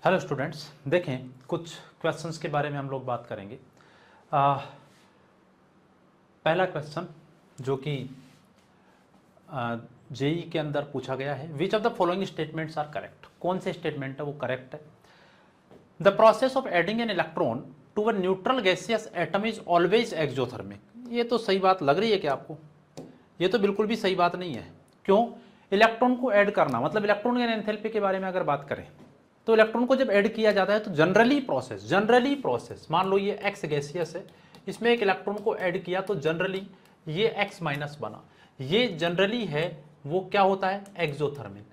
Hello students, देखें कुछ questions के बारे में हम लोग बात करेंगे। पहला क्वेश्चन जो कि जेई के अंदर पूछा गया है, which of the following statements are correct. कौन से स्टेटमेंट है वो करेक्ट है। The process of adding an electron to a neutral gaseous atom is always exothermic. ये तो सही बात लग रही है क्या आपको? ये तो बिल्कुल भी सही बात नहीं है। क्यों? इलेक्ट्रॉन को ऐड करना मतलब इलेक्ट्रॉन के एंथैल्पी के बारे में अगर बात करें तो इलेक्ट्रॉन को जब ऐड किया जाता है तो जनरली प्रोसेस मान लो ये एक्स गैसियस है, इसमें एक इलेक्ट्रॉन को ऐड किया तो जनरली ये एक्स माइनस बना, ये जनरली है वो क्या होता है? एक्सोथर्मिक।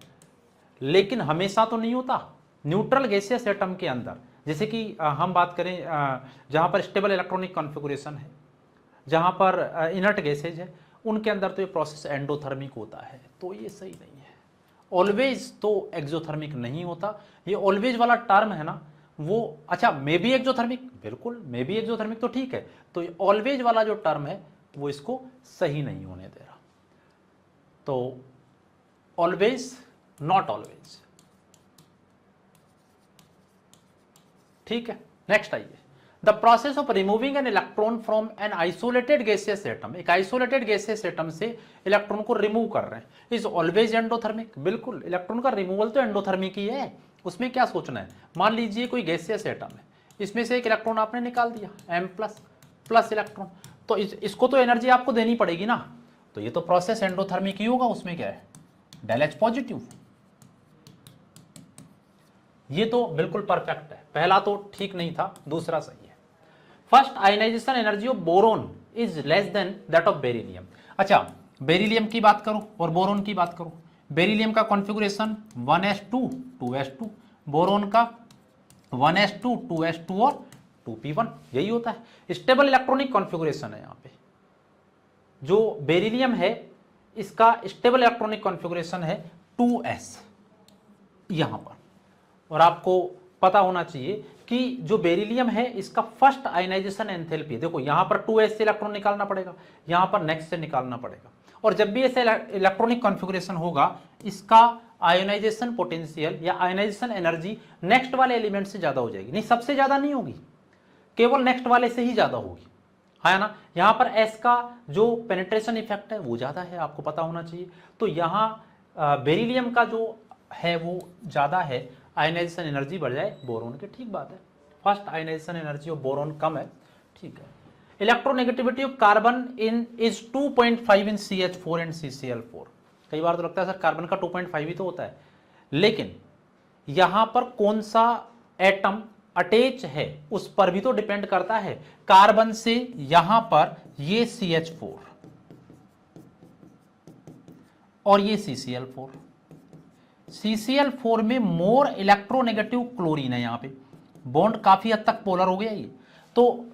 लेकिन हमेशा तो नहीं होता। न्यूट्रल गैसियस एटम के अंदर जैसे कि हम बात करें जहां पर स्टेबल इलेक्ट्रॉनिक कॉन्फ़िगरेशन है, जहां पर इनर्ट गैसेज है, उनके अंदर तो ये प्रोसेस एंडोथर्मिक होता है। तो ये सही नहीं है। ऑलवेज तो एक्सोथर्मिक नहीं होता। ये ऑलवेज वाला टर्म है ना वो, अच्छा मे बी एक्सोथर्मिक, बिल्कुल मे बी एक्सोथर्मिक तो ठीक है। तो ये ऑलवेज वाला जो टर्म है वो इसको सही नहीं होने दे रहा। तो ऑलवेज, नॉट ऑलवेज। ठीक है, नेक्स्ट आइए। The process of removing an electron from an isolated gaseous atom, एक आइसोलेटेड गैसियस एटम से इलेक्ट्रॉन को रिमूव कर रहे हैं, इज ऑलवेज एंडोथर्मिक। बिल्कुल, इलेक्ट्रॉन का रिमूवल तो एंडोथर्मिक ही है, उसमें क्या सोचना है। मान लीजिए कोई गैसियस एटम है, इसमें से एक इलेक्ट्रॉन आपने निकाल दिया, M प्लस इलेक्ट्रॉन, तो इसको तो एनर्जी आपको देनी पड़ेगी ना, तो ये तो प्रोसेस एंडोथर्मिक ही होगा। उसमें क्या है? Del H positive. ये तो बिल्कुल परफेक्ट है। पहला तो ठीक नहीं था, दूसरा सही है। First ionization energy of boron is less than that of beryllium. अच्छा, बेरिलियम की बात करो और बोरोन की बात करो। बेरिलियम का कॉन्फ़िगरेशन 1s2 2s2, बोरोन का 1s2 2s2 और 2p1, यही होता है। स्टेबल इलेक्ट्रॉनिक कॉन्फ़िगरेशन है यहाँ पे। जो बेरिलियम है इसका स्टेबल इलेक्ट्रॉनिक कॉन्फ़िगरेशन है 2s यहां पर। और आपको पता होना चाहिए कि जो बेरिलियम है इसका फर्स्ट आयनाइजेशन एंथैल्पी, देखो यहां पर 2s से इलेक्ट्रॉन निकालना पड़ेगा, यहां पर नेक्स्ट से निकालना पड़ेगा। और जब भी ऐसे इलेक्ट्रॉनिक कॉन्फ़िगरेशन होगा इसका आयोनाइजेशन पोटेंशियल या आयोनाइजेशन एनर्जी नेक्स्ट वाले एलिमेंट से ज्यादा हो जाएगी। नहीं, सबसे ज्यादा नहीं होगी, केवल नेक्स्ट वाले से ही ज्यादा होगी, है ना। यहां पर s का जो पेनिट्रेशन इफेक्ट है वो ज्यादा है, आपको पता होना चाहिए। तो यहां बेरिलियम का जो है वो ज्यादा है, आयनाइजेशन एनर्जी बढ़ जाए बोरोन के, ठीक बात है। First ionization energy of boron कम है, ठीक है। Electronegativity of carbon in is 2.5 in CH4 and CCl4। कई बार तो लगता है सर कार्बन का 2.5 ही तो होता है, लेकिन यहां पर कौन सा एटम अटैच है उस पर भी तो डिपेंड करता है। कार्बन से यहां पर ये CH4 और ये CCl4। CCl4 में मोर इलेक्ट्रोनेगेटिव क्लोरीन है, यहां पे बॉन्ड काफी हद तक पोलर हो गया ये। तो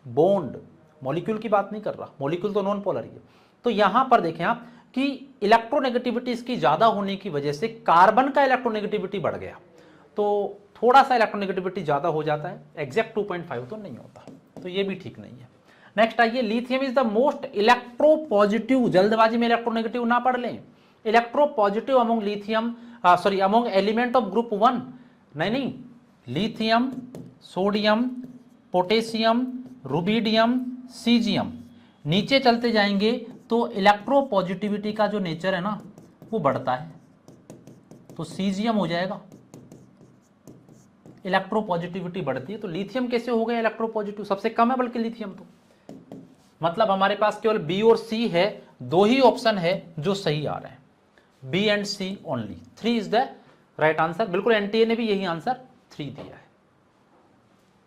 बॉन्ड, मॉलिक्यूल की बात नहीं कर रहा, मॉलिक्यूल तो नॉन पोलर ही है। तो यहां पर देखें आप कि इलेक्ट्रोनेगेटिविटी इसकी ज्यादा होने की वजह से कार्बन का इलेक्ट्रोनेगेटिविटी बढ़ गया, तो थोड़ा सा इलेक्ट्रोनेगेटिविटी ज्यादा हो जाता है, एग्जैक्ट 2.5 तो नहीं होता, तो ये भी ठीक नहीं है। नेक्स्ट आइए, lithium is the most electropositive. जल्दबाजी में इलेक्ट्रोनेगेटिव ना पढ़ लें। Electropositive among lithium among element of group 1, नहीं, lithium, sodium, potassium, rubidium, caesium. नीचे चलते जाएंगे तो इलेक्ट्रोपॉजिटिविटी का जो नेचर है ना वो बढ़ता है, तो सीजियम हो जाएगा। इलेक्ट्रोपॉजिटिविटी बढ़ती है, तो लिथियम कैसे हो गया इलेक्ट्रोपॉजिटिव? सबसे कम है बल्कि लिथियम तो, मतलब हमारे पास केवल बी और सी है, दो ही ऑप्शन है जो सही आ रहे हैं, B and C only. 3 is the right answer. बिल्कुल एनटीए ने भी यही आंसर 3 दिया है।